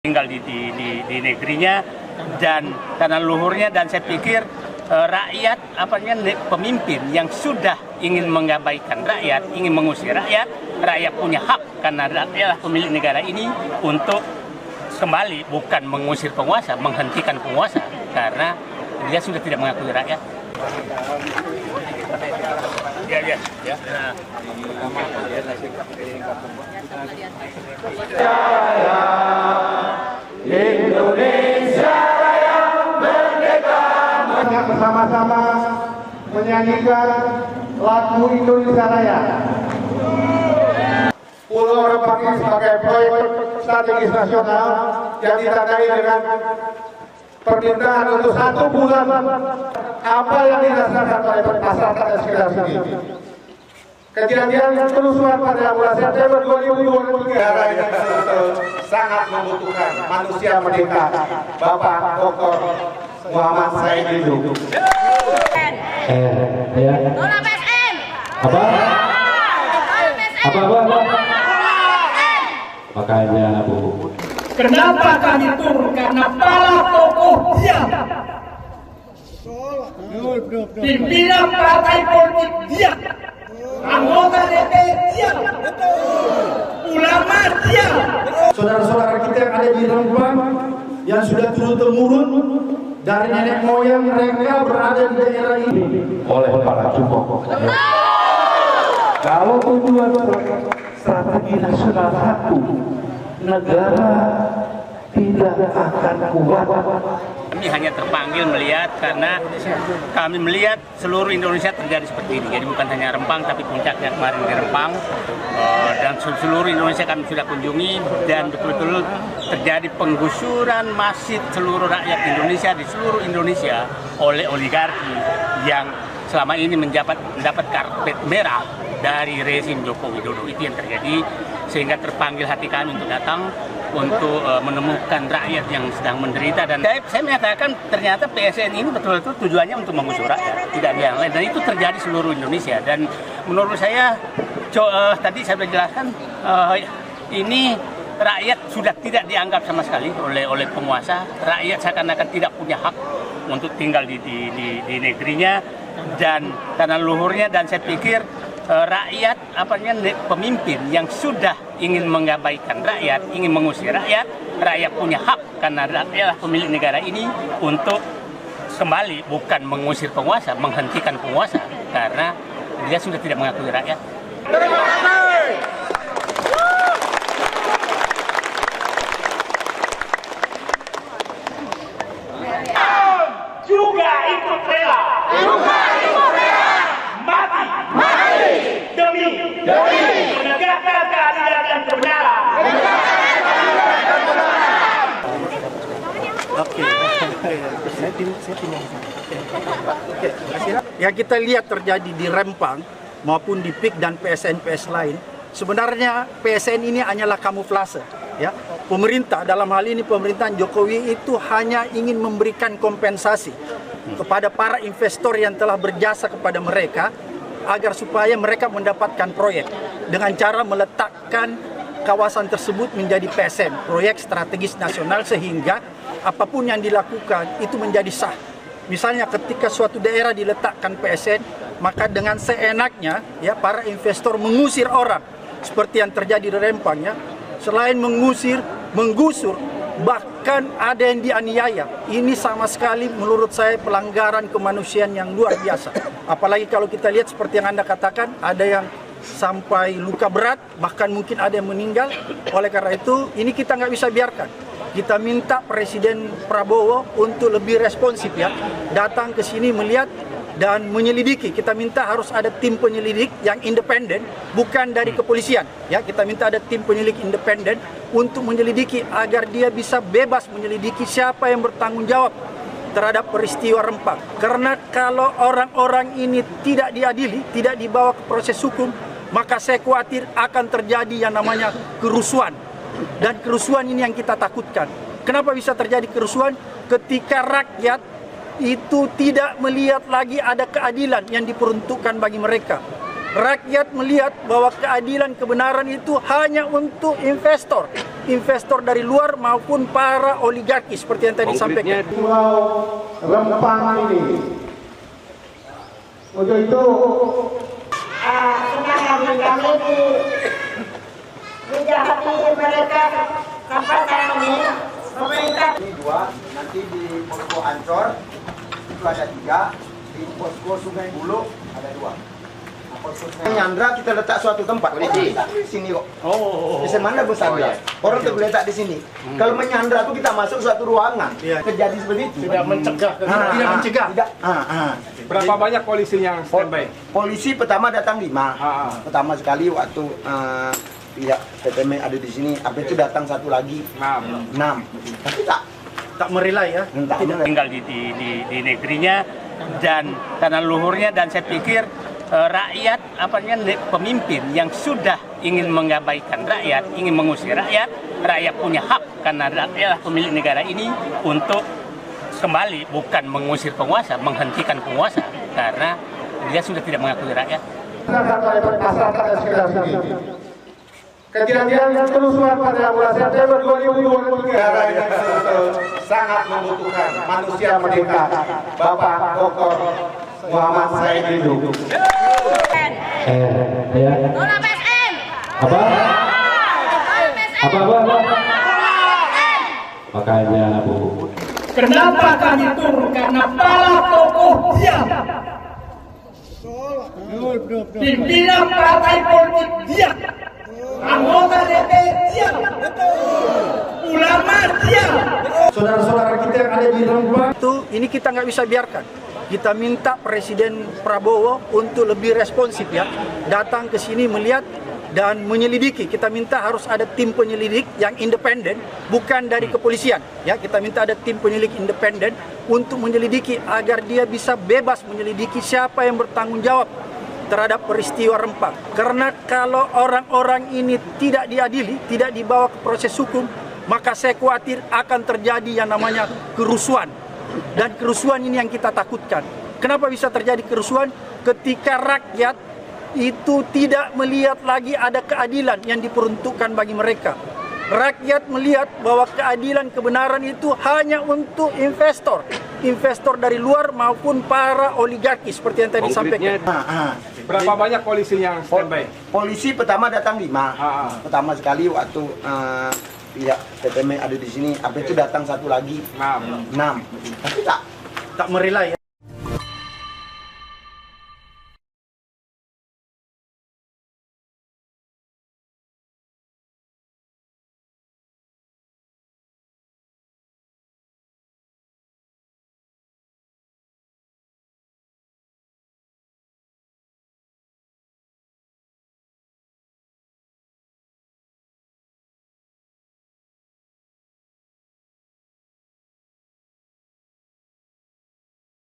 tinggal di negerinya dan tanah luhurnya, dan saya pikir rakyat pemimpin yang sudah ingin mengabaikan rakyat, ingin mengusir rakyat punya hak karena rakyatlah pemilik negara ini untuk kembali, bukan mengusir penguasa, menghentikan penguasa karena dia sudah tidak mengakui rakyat. Ya. Indonesia Raya merdeka. Bersama-sama menyanyikan lagu Indonesia Raya. Pulau Rempang ini sebagai proyek strategis nasional yang ditandai dengan permintaan untuk 1 bulan apa yang dirasakan oleh masyarakat di sekitar sini. Kejadian kerusuhan pada bulan September 2023 ini sangat membutuhkan manusia merdeka, Bapak Dr. Muhammad Said Didu. Ya. Tolak PSN. Apa? Apa? Makanya Bu. Kenapa kami turun? Karena para tokoh diam. Pimpinan partai politik diam. Anggota DPR diam. Ulama diam. Saudara-saudara kita yang ada di Rempang yang sudah turun-temurun dari nenek moyang mereka berada di daerah ini Oleh para cukup. Kalau tujuan strategi nasional satu, negara tidak akan kuat. Kami hanya terpanggil melihat karena kami melihat seluruh Indonesia terjadi seperti ini. Jadi bukan hanya Rempang, tapi puncaknya kemarin di Rempang. Dan seluruh Indonesia kami sudah kunjungi dan betul-betul terjadi penggusuran masif seluruh rakyat Indonesia di seluruh Indonesia oleh oligarki yang selama ini mendapat karpet merah dari rezim Joko Widodo. Itu yang terjadi, sehingga terpanggil hati kami untuk datang untuk menemukan rakyat yang sedang menderita. Dan saya menyatakan ternyata PSN ini betul-betul tujuannya untuk mengusir rakyat, tidak ada yang lain, dan itu terjadi seluruh Indonesia. Dan menurut saya tadi saya sudah jelaskan, ini rakyat sudah tidak dianggap sama sekali oleh penguasa. Rakyat seakan-akan tidak punya hak untuk tinggal di negerinya dan tanah luhurnya, dan saya pikir rakyat pemimpin yang sudah ingin mengabaikan rakyat, ingin mengusir rakyat punya hak karena rakyatlah pemilik negara ini untuk kembali, bukan mengusir penguasa, menghentikan penguasa karena dia sudah tidak mengakui rakyat. Terima kasih. Juga ikut rela. Mati. Demi menegakkan keadilan dan kebenaran. Yang kita lihat terjadi di Rempang maupun di PIK dan PSN-PS lain, sebenarnya PSN ini hanyalah kamuflase. Ya, pemerintah dalam hal ini pemerintahan Jokowi itu hanya ingin memberikan kompensasi kepada para investor yang telah berjasa kepada mereka agar supaya mereka mendapatkan proyek dengan cara meletakkan kawasan tersebut menjadi PSN, proyek strategis nasional, sehingga apapun yang dilakukan itu menjadi sah. Misalnya ketika suatu daerah diletakkan PSN, maka dengan seenaknya ya para investor mengusir orang seperti yang terjadi di Rempang ya. Selain menggusur, bahkan ada yang dianiaya. Ini sama sekali menurut saya pelanggaran kemanusiaan yang luar biasa. Apalagi kalau kita lihat seperti yang Anda katakan, ada yang sampai luka berat, bahkan mungkin ada yang meninggal. Oleh karena itu, ini kita nggak bisa biarkan. Kita minta Presiden Prabowo untuk lebih responsif ya, datang ke sini melihat dan menyelidiki. Kita minta harus ada tim penyelidik yang independen, bukan dari kepolisian. Ya, kita minta ada tim penyelidik independen untuk menyelidiki agar dia bisa bebas menyelidiki siapa yang bertanggung jawab terhadap peristiwa Rempang. Karena kalau orang-orang ini tidak diadili, tidak dibawa ke proses hukum, maka saya khawatir akan terjadi yang namanya kerusuhan. Dan kerusuhan ini yang kita takutkan. Kenapa bisa terjadi kerusuhan? Ketika rakyat itu tidak melihat lagi ada keadilan yang diperuntukkan bagi mereka. Rakyat melihat bahwa keadilan kebenaran itu hanya untuk investor, investor dari luar maupun para oligarki seperti yang tadi disampaikan. Pulau Rempang ini. Untuk itu sedangkan kami dijahati mereka sampai sekarang ini pemerintah Ini 2, nanti di posko Ancor itu ada 3, di posko Sungai Bulo ada 2. Nyandra kita letak suatu tempat. Polisi di sini kok. Di mana bersandra? Orang tuh letak di sini. Kalau menyandra tuh kita masuk suatu ruangan. Terjadi seperti itu. Tidak mencegah. Tidak mencegah. Tidak. Berapa banyak polisi yang standby? Polisi pertama datang 5. Pertama sekali waktu pihak PTM ada di sini, habis itu datang satu lagi 6. Tapi Tak merelai ya. tinggal di negerinya dan tanah luhurnya, dan saya pikir rakyat pemimpin yang sudah ingin mengabaikan rakyat, ingin mengusir rakyat punya hak karena rakyatlah pemilik negara ini untuk kembali, bukan mengusir penguasa, menghentikan penguasa karena dia sudah tidak mengakui rakyat. masyarakat di sekitar sini. Kejadian kerusuhan pada bulan September 2023 sangat membutuhkan manusia merdeka, Bapak Dr. Muhammad Said Didu. Ya. Tolak PSN. Apa? Apa? Makanya Bu. Kenapa kami turun? Karena para tokoh diam. Pimpinan partai politik diam. Anggota DPR diam. Ulama diam. Saudara-saudara kita yang ada di Rempang, Ini kita nggak bisa biarkan. Kita minta Presiden Prabowo untuk lebih responsif ya, datang ke sini melihat dan menyelidiki. Kita minta harus ada tim penyelidik yang independen, bukan dari kepolisian. Ya, kita minta ada tim penyelidik independen untuk menyelidiki agar dia bisa bebas menyelidiki siapa yang bertanggung jawab terhadap peristiwa Rempang. Karena kalau orang-orang ini tidak diadili, tidak dibawa ke proses hukum, maka saya khawatir akan terjadi yang namanya kerusuhan. Dan kerusuhan ini yang kita takutkan. Kenapa bisa terjadi kerusuhan? Ketika rakyat itu tidak melihat lagi ada keadilan yang diperuntukkan bagi mereka. Rakyat melihat bahwa keadilan kebenaran itu hanya untuk investor. Investor dari luar maupun para oligarki seperti yang tadi disampaikan. Berapa banyak polisi yang standby? Polisi pertama datang 5. Pertama sekali waktu pihak PTM ada di sini, habis itu datang satu lagi 6. Tapi tak Tak merelai ya.